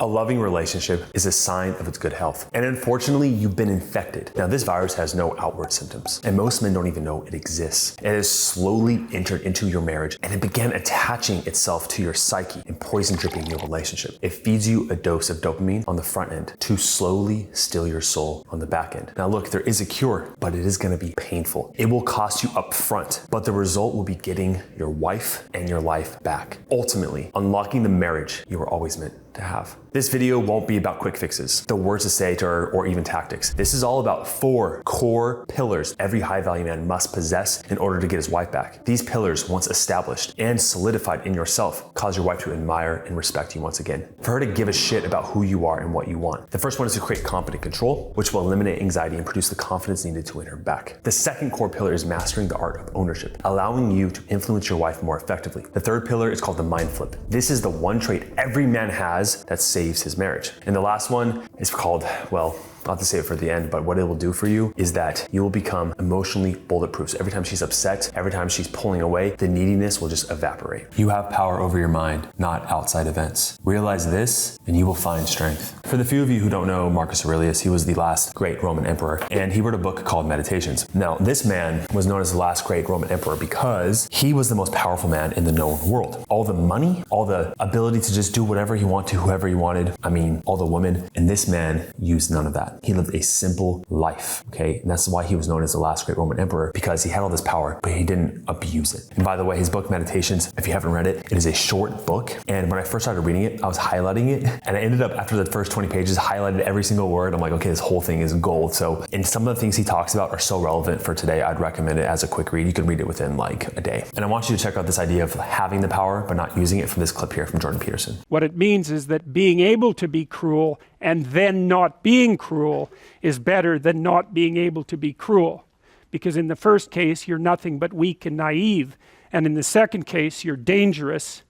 A loving relationship is a sign of its good health. And unfortunately, you've been infected. Now, this virus has no outward symptoms, and most men don't even know it exists. It has slowly entered into your marriage, and it began attaching itself to your psyche and poison dripping your relationship. It feeds you a dose of dopamine on the front end to slowly steal your soul on the back end. Now look, there is a cure, but it is gonna be painful. It will cost you up front, but the result will be getting your wife and your life back. Ultimately, unlocking the marriage you were always meant to have. This video won't be about quick fixes, the words to say to her, or even tactics. This is all about 4 core pillars every high value man must possess in order to get his wife back. These pillars, once established and solidified in yourself, cause your wife to admire and respect you once again. For her to give a shit about who you are and what you want. The first one is to create competent control, which will eliminate anxiety and produce the confidence needed to win her back. The second core pillar is mastering the art of ownership, allowing you to influence your wife more effectively. The third pillar is called the mind flip. This is the one trait every man has that saves his marriage. And the last one is called, well, I'll have to save it for the end, but what it will do for you is that you will become emotionally bulletproof. So every time she's upset, every time she's pulling away, the neediness will just evaporate. You have power over your mind, not outside events. Realize this and you will find strength. For the few of you who don't know Marcus Aurelius, he was the last great Roman emperor, and he wrote a book called Meditations. Now, this man was known as the last great Roman emperor because he was the most powerful man in the known world. All the money, all the ability to just do whatever he wanted to whoever he wanted. I mean, all the women, and this man used none of that. He lived a simple life, okay? And that's why he was known as the last great Roman emperor, because he had all this power, but he didn't abuse it. And by the way, his book Meditations, if you haven't read it, it is a short book. And when I first started reading it, I was highlighting it. And I ended up, after the first 20 pages, highlighted every single word. I'm like, okay, this whole thing is gold. So, and some of the things he talks about are so relevant for today, I'd recommend it as a quick read. You can read it within like a day. And I want you to check out this idea of having the power, but not using it, from this clip here from Jordan Peterson. What it means is that being able to be cruel and then not being cruel is better than not being able to be cruel. Because in the first case, you're nothing but weak and naive. And in the second case, you're dangerous,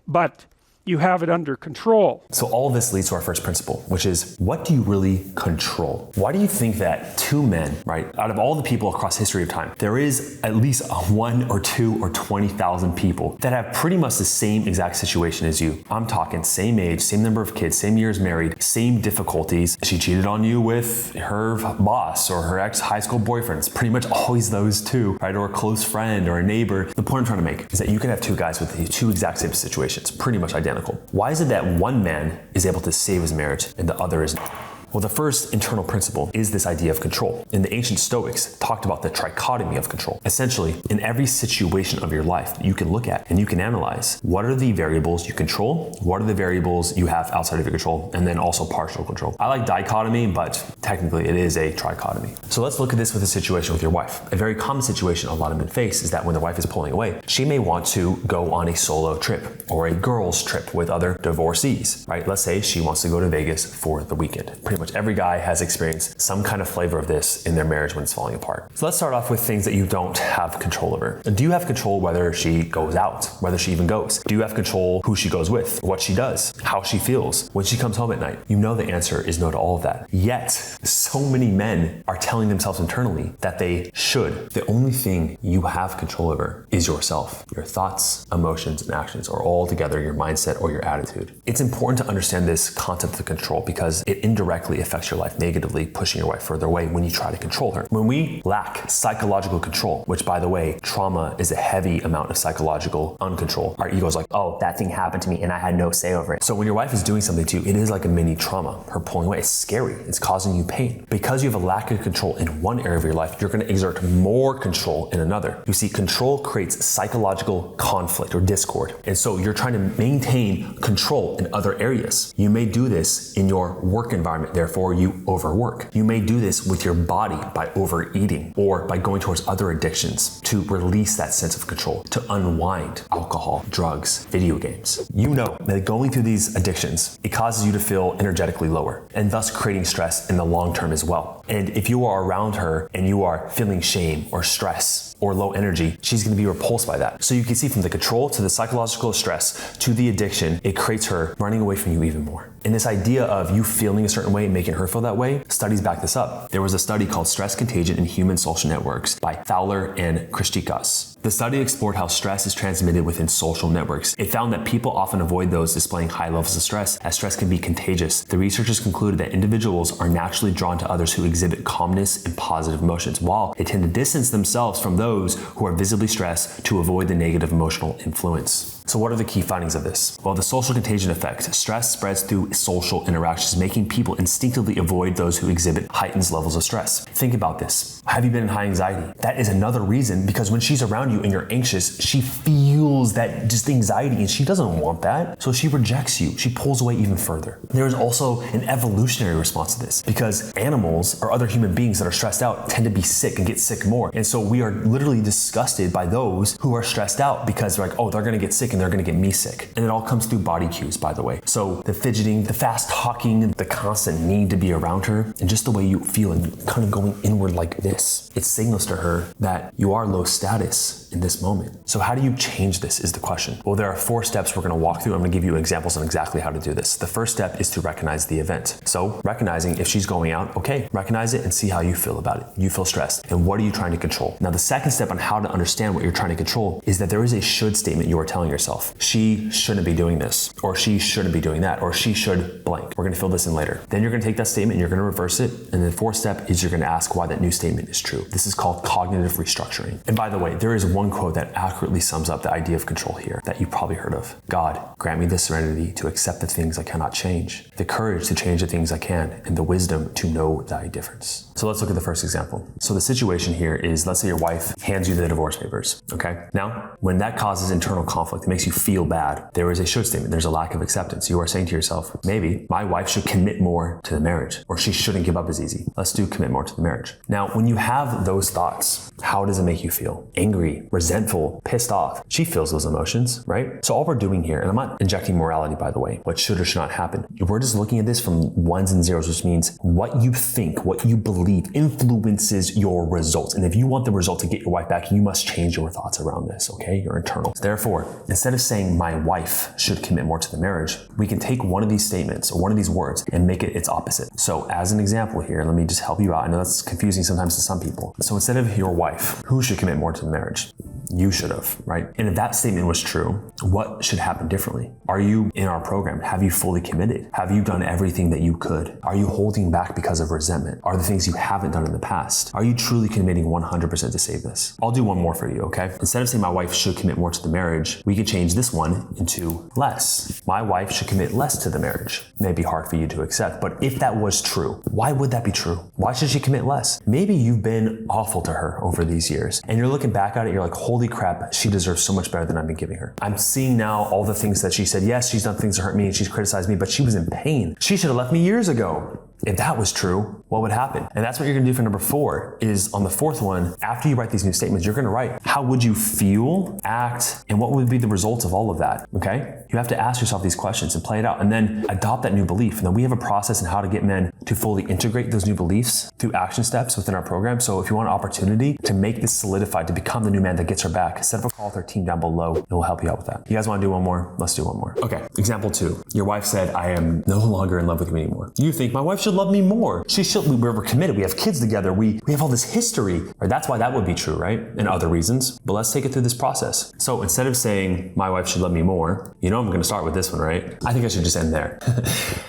but you have it under control. So all of this leads to our first principle, which is, what do you really control? Why do you think that 2 men, right, out of all the people across history of time, there is at least 1 or 2 or 20,000 people that have pretty much the same exact situation as you? I'm talking same age, same number of kids, same years married, same difficulties. She cheated on you with her boss or her ex-high school boyfriend. It's pretty much always those 2, right? Or a close friend or a neighbor. The point I'm trying to make is that you can have 2 guys with the 2 exact same situations, pretty much identical. Why is it that one man is able to save his marriage and the other is not? Well, the first internal principle is this idea of control. And the ancient Stoics talked about the trichotomy of control. Essentially, in every situation of your life, you can look at and you can analyze what are the variables you control, what are the variables you have outside of your control, and then also partial control. I like dichotomy, but technically it is a trichotomy. So let's look at this with a situation with your wife. A very common situation a lot of men face is that when their wife is pulling away, she may want to go on a solo trip or a girls trip with other divorcees, right? Let's say she wants to go to Vegas for the weekend. Pretty much every guy has experienced some kind of flavor of this in their marriage when it's falling apart. So let's start off with things that you don't have control over. Do you have control whether she goes out, whether she even goes? Do you have control who she goes with, what she does, how she feels, when she comes home at night? You know the answer is no to all of that. Yet, so many men are telling themselves internally that they should. The only thing you have control over is yourself. Your thoughts, emotions, and actions are all together your mindset or your attitude. It's important to understand this concept of control because it indirectly affects your life negatively, pushing your wife further away when you try to control her. When we lack psychological control, which by the way, trauma is a heavy amount of psychological uncontrol. Our ego's like, oh, that thing happened to me and I had no say over it. So when your wife is doing something to you, it is like a mini trauma. Her pulling away, it's scary. It's causing you pain. Because you have a lack of control in one area of your life, you're going to exert more control in another. You see, control creates psychological conflict or discord. And so you're trying to maintain control in other areas. You may do this in your work environment. Therefore, you overwork. You may do this with your body by overeating or by going towards other addictions to release that sense of control, to unwind alcohol, drugs, video games. You know that going through these addictions, it causes you to feel energetically lower and thus creating stress in the long term as well. And if you are around her and you are feeling shame or stress or low energy, she's going to be repulsed by that. So you can see from the control to the psychological stress to the addiction, it creates her running away from you even more. And this idea of you feeling a certain way and making her feel that way, studies back this up. There was a study called Stress Contagion in Human Social Networks by Fowler and Christikas. The study explored how stress is transmitted within social networks. It found that people often avoid those displaying high levels of stress, as stress can be contagious. The researchers concluded that individuals are naturally drawn to others who exhibit calmness and positive emotions, while they tend to distance themselves from those who are visibly stressed to avoid the negative emotional influence. So what are the key findings of this? Well, the social contagion effect. Stress spreads through social interactions, making people instinctively avoid those who exhibit heightened levels of stress. Think about this. Have you been in high anxiety? That is another reason, because when she's around you and you're anxious, she feels that just anxiety and she doesn't want that. So she rejects you. She pulls away even further. There is also an evolutionary response to this, because animals or other human beings that are stressed out tend to be sick and get sick more. And so we are literally disgusted by those who are stressed out, because they're like, oh, they're gonna get sick and they're gonna get me sick. And it all comes through body cues, by the way. So the fidgeting, the fast talking, the constant need to be around her, and just the way you feel and kind of going inward like this, it signals to her that you are low status in this moment. So how do you change this is the question. Well, there are 4 steps we're gonna walk through. I'm gonna give you examples on exactly how to do this. The first step is to recognize the event. So recognizing if she's going out, okay, recognize it and see how you feel about it. You feel stressed, and what are you trying to control? Now, the second step on how to understand what you're trying to control is that there is a should statement you are telling yourself. She shouldn't be doing this, or she shouldn't be doing that, or she should blank. We're gonna fill this in later. Then you're gonna take that statement and you're gonna reverse it. And the 4th step is you're gonna ask why that new statement is true. This is called cognitive restructuring. And by the way, there is one quote that accurately sums up the idea of control here that you probably heard of. God, grant me the serenity to accept the things I cannot change, the courage to change the things I can, and the wisdom to know thy difference. So let's look at the first example. So the situation here is, let's say your wife hands you the divorce papers, okay? Now, when that causes internal conflict, it makes you feel bad, there is a should statement. There's a lack of acceptance. You are saying to yourself, maybe my wife should commit more to the marriage, or she shouldn't give up as easy. Let's do commit more to the marriage. Now, when you have those thoughts, how does it make you feel? Angry, resentful, pissed off. She feels those emotions, right? So all we're doing here, and I'm not injecting morality, by the way, what should or should not happen. We're just looking at this from ones and zeros, which means what you think, what you believe influences your results. And if you want the result to get your wife back, you must change your thoughts around this, okay? Your internal. Therefore, instead of saying my wife should commit more to the marriage, we can take one of these statements or one of these words and make it its opposite. So as an example here, let me just help you out. I know that's confusing sometimes to some people. So instead of your wife, who should commit more to the marriage? You should have, right? And if that statement was true, what should happen differently? Are you in our program? Have you fully committed? Have you done everything that you could? Are you holding back because of resentment? Are the things you haven't done in the past? Are you truly committing 100% to save this? I'll do one more for you, okay? Instead of saying my wife should commit more to the marriage, we can change this one into less. My wife should commit less to the marriage. It may be hard for you to accept, but if that was true, why would that be true? Why should she commit less? Maybe you've been awful to her over these years, and you're looking back at it, you're like, holy crap, she deserves so much better than I've been giving her. I'm seeing now all the things that she said. Yes, she's done things to hurt me and she's criticized me, but she was in pain. She should have left me years ago. If that was true, what would happen? And that's what you're gonna do for number 4, is on the 4th one, after you write these new statements, you're gonna write, how would you feel, act, and what would be the results of all of that, okay? You have to ask yourself these questions and play it out, and then adopt that new belief. And then we have a process in how to get men to fully integrate those new beliefs through action steps within our program. So if you want an opportunity to make this solidified, to become the new man that gets her back, set up a call with our team down below, and we'll help you out with that. You guys wanna do one more? Let's do one more. Okay, example 2. Your wife said, I am no longer in love with you anymore. You think my wife should love me more. We're committed. We have kids together. We have all this history. Right? That's why that would be true, right? And other reasons. But let's take it through this process. So instead of saying my wife should love me more, you know I'm going to start with this one, right? I think I should just end there.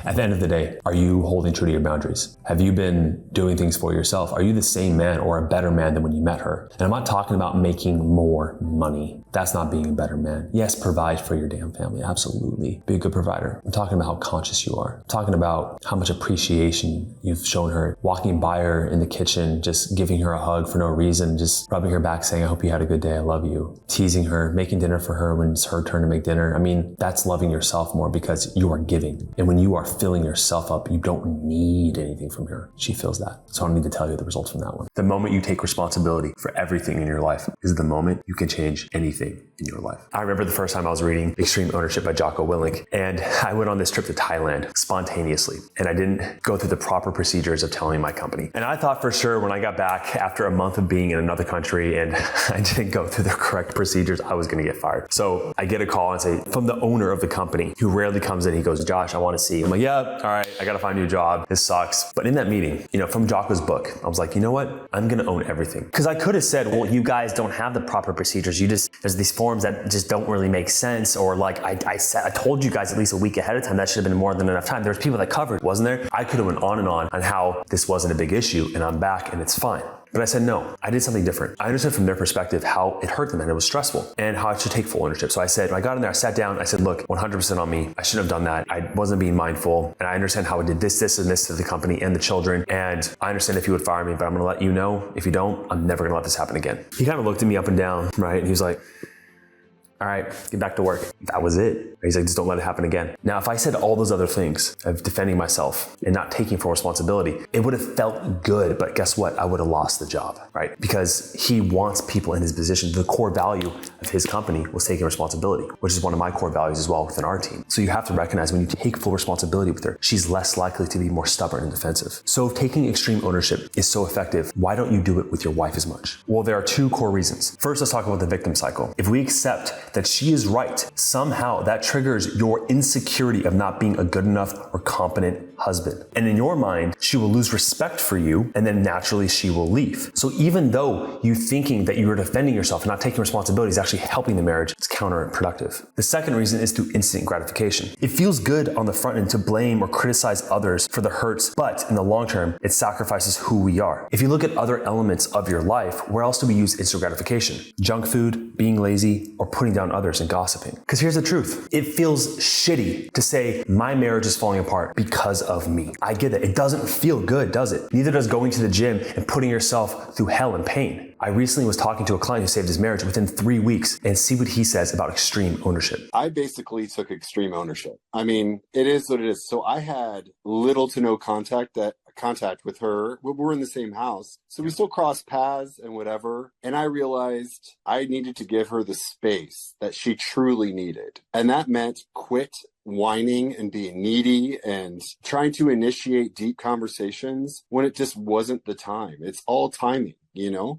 At the end of the day, are you holding true to your boundaries? Have you been doing things for yourself? Are you the same man or a better man than when you met her? And I'm not talking about making more money. That's not being a better man. Yes, provide for your damn family. Absolutely. Be a good provider. I'm talking about how conscious you are. I'm talking about how much appreciation you've shown her, walking by her in the kitchen, just giving her a hug for no reason, just rubbing her back saying, I hope you had a good day, I love you. Teasing her, making dinner for her when it's her turn to make dinner. I mean, that's loving yourself more because you are giving. And when you are filling yourself up, you don't need anything from her. She feels that. So I don't need to tell you the results from that one. The moment you take responsibility for everything in your life is the moment you can change anything anything in your life. I remember the first time I was reading Extreme Ownership by Jocko Willink, and I went on this trip to Thailand spontaneously, and I didn't go through the proper procedures of telling my company. And I thought for sure when I got back after a month of being in another country and I didn't go through the correct procedures, I was going to get fired. So I get a call and say from the owner of the company, who rarely comes in, he goes, "Josh, I want to see you." I'm like, "Yeah, all right, I got to find a new job. This sucks." But in that meeting, from Jocko's book, I was like, you know what? I'm going to own everything. Because I could have said, well, you guys don't have the proper procedures. There's these forms that just don't really make sense. Or like I told you guys at least a week ahead of time. That should have been more than enough time. There's people that covered, wasn't there? I could have went on how this wasn't a big issue and I'm back and it's fine. But I said, no, I did something different. I understood from their perspective how it hurt them and it was stressful and how I should take full ownership. So I said, when I got in there, I sat down, I said, look, 100% on me. I shouldn't have done that. I wasn't being mindful. And I understand how I did this, and this to the company and the children. And I understand if you would fire me, but I'm going to let you know, if you don't, I'm never going to let this happen again. He kind of looked at me up and down, right? And he was like, all right, get back to work. That was it. He's like, just don't let it happen again. Now, if I said all those other things of defending myself and not taking full responsibility, it would have felt good, but guess what? I would have lost the job, right? Because he wants people in his position. The core value of his company was taking responsibility, which is one of my core values as well within our team. So you have to recognize when you take full responsibility with her, she's less likely to be more stubborn and defensive. So if taking extreme ownership is so effective, why don't you do it with your wife as much? Well, there are two core reasons. First, let's talk about the victim cycle. If we accept that she is right, somehow that triggers your insecurity of not being a good enough or competent husband. And in your mind, she will lose respect for you and then naturally she will leave. So even though you thinking that you are defending yourself and not taking responsibility is actually helping the marriage, it's counterproductive. The second reason is through instant gratification. It feels good on the front end to blame or criticize others for the hurts, but in the long term, it sacrifices who we are. If you look at other elements of your life, where else do we use instant gratification? Junk food, being lazy, or putting down others and gossiping. Because here's the truth. It feels shitty to say my marriage is falling apart because of me. I get it. It doesn't feel good, does it? Neither does going to the gym and putting yourself through hell and pain. I recently was talking to a client who saved his marriage within 3 weeks, and see what he says about extreme ownership. I basically took extreme ownership. I mean, it is what it is. So I had little to no contact with her. We're in the same house, so we still cross paths and whatever. And I realized I needed to give her the space that she truly needed. And that meant quit whining and being needy and trying to initiate deep conversations when it just wasn't the time. It's all timing,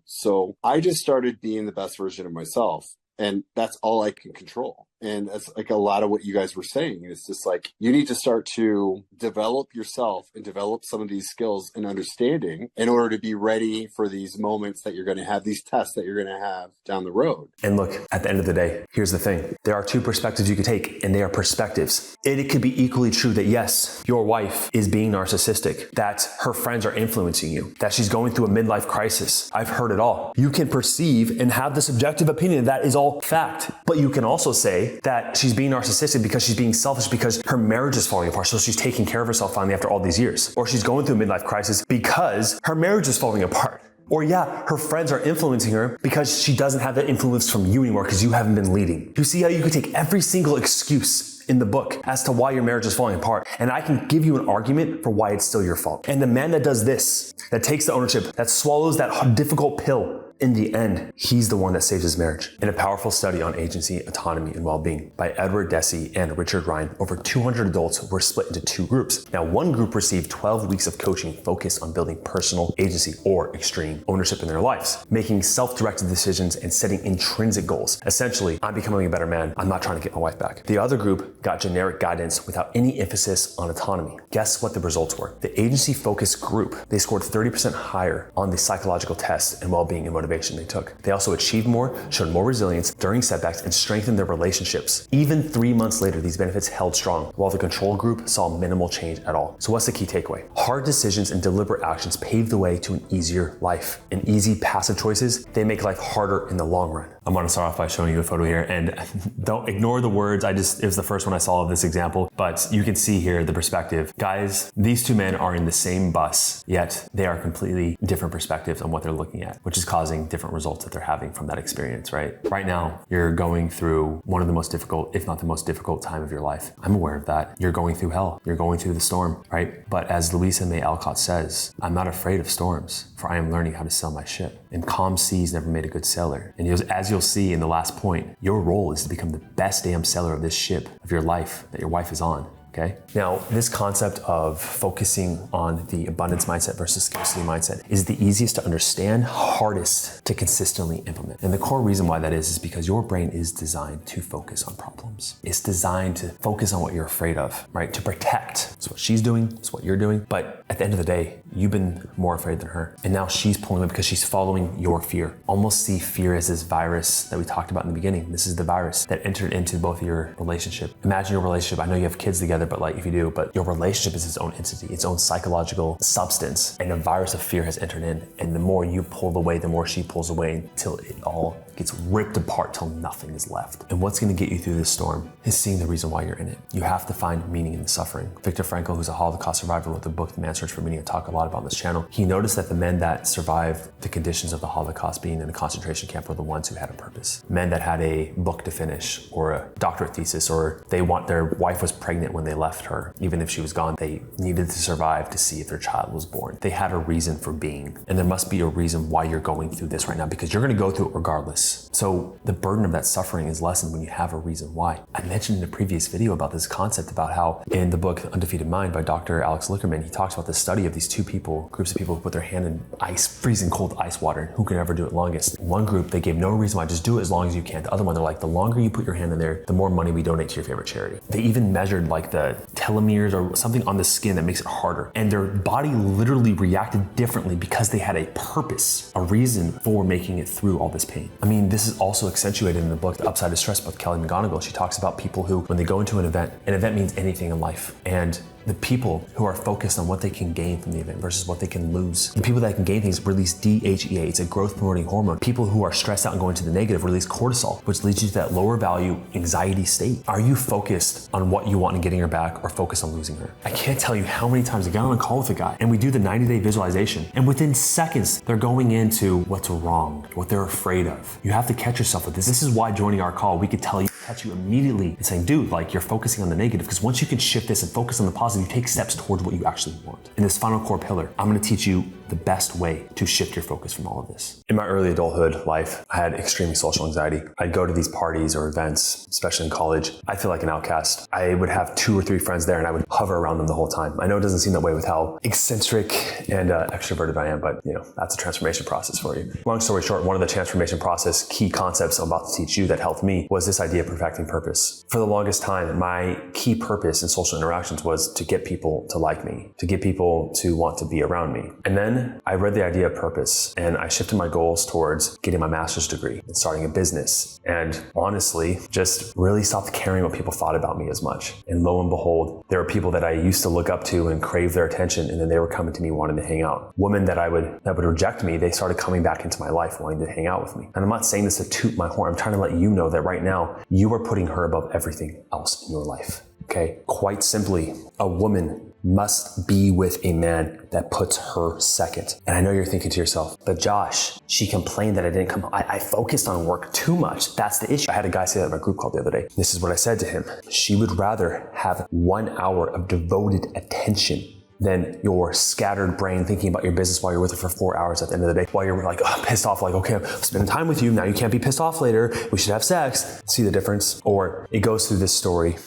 So I just started being the best version of myself. And that's all I can control. And that's like a lot of what you guys were saying. It's just like, you need to start to develop yourself and develop some of these skills and understanding in order to be ready for these moments that you're going to have, these tests that you're going to have down the road. And look, at the end of the day, here's the thing. There are two perspectives you could take, and they are perspectives. It could be equally true that yes, your wife is being narcissistic, that her friends are influencing you, that she's going through a midlife crisis. I've heard it all. You can perceive and have the subjective opinion that is all fact. But you can also say that she's being narcissistic because she's being selfish because her marriage is falling apart. So she's taking care of herself finally after all these years. Or she's going through a midlife crisis because her marriage is falling apart. Or yeah, her friends are influencing her because she doesn't have that influence from you anymore because you haven't been leading. You see how you could take every single excuse in the book as to why your marriage is falling apart. And I can give you an argument for why it's still your fault. And the man that does this, that takes the ownership, that swallows that difficult pill, in the end, he's the one that saves his marriage. In a powerful study on agency, autonomy, and well-being by Edward Deci and Richard Ryan, over 200 adults were split into two groups. Now, one group received 12 weeks of coaching focused on building personal agency or extreme ownership in their lives, making self-directed decisions and setting intrinsic goals. Essentially, I'm becoming a better man. I'm not trying to get my wife back. The other group got generic guidance without any emphasis on autonomy. Guess what the results were? The agency-focused group, they scored 30% higher on the psychological test and well-being and motivation they took. They also achieved more, showed more resilience during setbacks, and strengthened their relationships. Even 3 months later, these benefits held strong, while the control group saw minimal change at all. So what's the key takeaway? Hard decisions and deliberate actions pave the way to an easier life. And easy, passive choices, they make life harder in the long run. I'm going to start off by showing you a photo here, and don't ignore the words. It was the first one I saw of this example, but you can see here the perspective. Guys, these two men are in the same bus, yet they are completely different perspectives on what they're looking at, which is causing causing different results that they're having from that experience, right? Right now, you're going through one of the most difficult, if not the most difficult time of your life. I'm aware of that. You're going through hell. You're going through the storm, right? But as Louisa May Alcott says, I'm not afraid of storms, for I am learning how to sail my ship. And calm seas never made a good sailor. And as you'll see in the last point, your role is to become the best damn sailor of this ship of your life that your wife is on. Okay. Now, this concept of focusing on the abundance mindset versus scarcity mindset is the easiest to understand, hardest to consistently implement. And the core reason why that is because your brain is designed to focus on problems. It's designed to focus on what you're afraid of, right? To protect. It's what she's doing, it's what you're doing. But at the end of the day, you've been more afraid than her. And now she's pulling away because she's following your fear. Almost see fear as this virus that we talked about in the beginning. This is the virus that entered into both your relationship. Imagine your relationship. I know you have kids together, but like if you do, but your relationship is its own entity, its own psychological substance, and a virus of fear has entered in. And the more you pull away, the more she pulls away until it all gets ripped apart till nothing is left. And what's gonna get you through this storm is seeing the reason why you're in it. You have to find meaning in the suffering. Viktor Frankl, who's a Holocaust survivor, wrote the book, The Man's Search for Meaning. I talk a lot about on this channel. He noticed that the men that survived the conditions of the Holocaust, being in a concentration camp, were the ones who had a purpose. Men that had a book to finish or a doctorate thesis, or their wife was pregnant when they left her. Even if she was gone, they needed to survive to see if their child was born. They had a reason for being. And there must be a reason why you're going through this right now, because you're gonna go through it regardless. So the burden of that suffering is lessened when you have a reason why. I mentioned in a previous video about this concept about how in the book Undefeated Mind by Dr. Alex Lickerman, he talks about the study of these two people, groups of people who put their hand in freezing cold ice water, and who can ever do it longest. One group, they gave no reason why, just do it as long as you can. The other one, they're like, the longer you put your hand in there, the more money we donate to your favorite charity. They even measured like the telomeres or something on the skin that makes it harder. And their body literally reacted differently because they had a purpose, a reason for making it through all this pain. I mean, this is also accentuated in the book, The Upside of Stress by Kelly McGonigal. She talks about people who, when they go into an event means anything in life. And the people who are focused on what they can gain from the event versus what they can lose. The people that can gain things release DHEA, it's a growth promoting hormone. People who are stressed out and going to the negative release cortisol, which leads you to that lower value anxiety state. Are you focused on what you want and getting her back, or focused on losing her? I can't tell you how many times I got on a call with a guy and we do the 90-day visualization, and within seconds, they're going into what's wrong, what they're afraid of. You have to catch yourself with this. This is why joining our call, we could catch you immediately and saying, dude, like, you're focusing on the negative, because once you can shift this and focus on the positive, you take steps towards what you actually want. In this final core pillar, I'm gonna teach you the best way to shift your focus from all of this. In my early adulthood life, I had extreme social anxiety. I'd go to these parties or events, especially in college. I'd feel like an outcast. I would have 2 or 3 friends there and I would hover around them the whole time. I know it doesn't seem that way with how eccentric and extroverted I am, but that's a transformation process for you. Long story short, one of the transformation process key concepts I'm about to teach you that helped me was this idea of perfecting purpose. For the longest time, my key purpose in social interactions was to get people to like me, to get people to want to be around me. And then I read the idea of purpose and I shifted my goals towards getting my master's degree and starting a business. And honestly, just really stopped caring what people thought about me as much. And lo and behold, there were people that I used to look up to and crave their attention, and then they were coming to me wanting to hang out. Women that would reject me, they started coming back into my life wanting to hang out with me. And I'm not saying this to toot my horn. I'm trying to let you know that right now, you are putting her above everything else in your life. Okay? Quite simply, a woman must be with a man that puts her second. And I know you're thinking to yourself, but Josh, she complained that I didn't come. I focused on work too much. That's the issue. I had a guy say that in my group call the other day. This is what I said to him. She would rather have 1 hour of devoted attention than your scattered brain thinking about your business while you're with her for 4 hours at the end of the day, while you're like pissed off, like, okay, I'm spending time with you. Now you can't be pissed off later. We should have sex. See the difference? Or it goes through this story.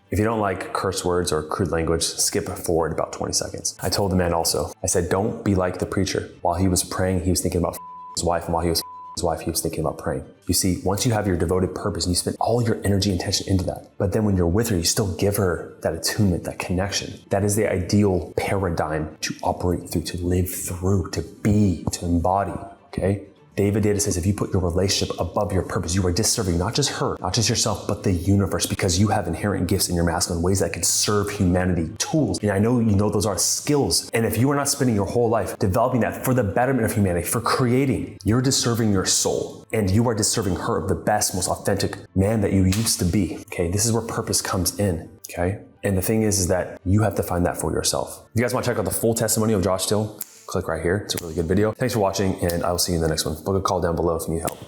If you don't like curse words or crude language, skip forward about 20 seconds. I told the man also, I said, don't be like the preacher. While he was praying, he was thinking about his wife, and while he was his wife, he was thinking about praying. You see, once you have your devoted purpose and you spend all your energy and attention into that, but then when you're with her, you still give her that attunement, that connection. That is the ideal paradigm to operate through, to live through, to be, to embody, okay? David Data says if you put your relationship above your purpose, you are disserving not just her, not just yourself, but the universe, because you have inherent gifts in your masculine ways that can serve humanity, tools. And I know you know those are skills. And if you are not spending your whole life developing that for the betterment of humanity, for creating, you're disserving your soul. And you are disserving her of the best, most authentic man that you used to be. Okay, this is where purpose comes in. Okay. And the thing is that you have to find that for yourself. If you guys want to check out the full testimony of Josh Still, click right here. It's a really good video. Thanks for watching, and I will see you in the next one. Book a call down below if you need help.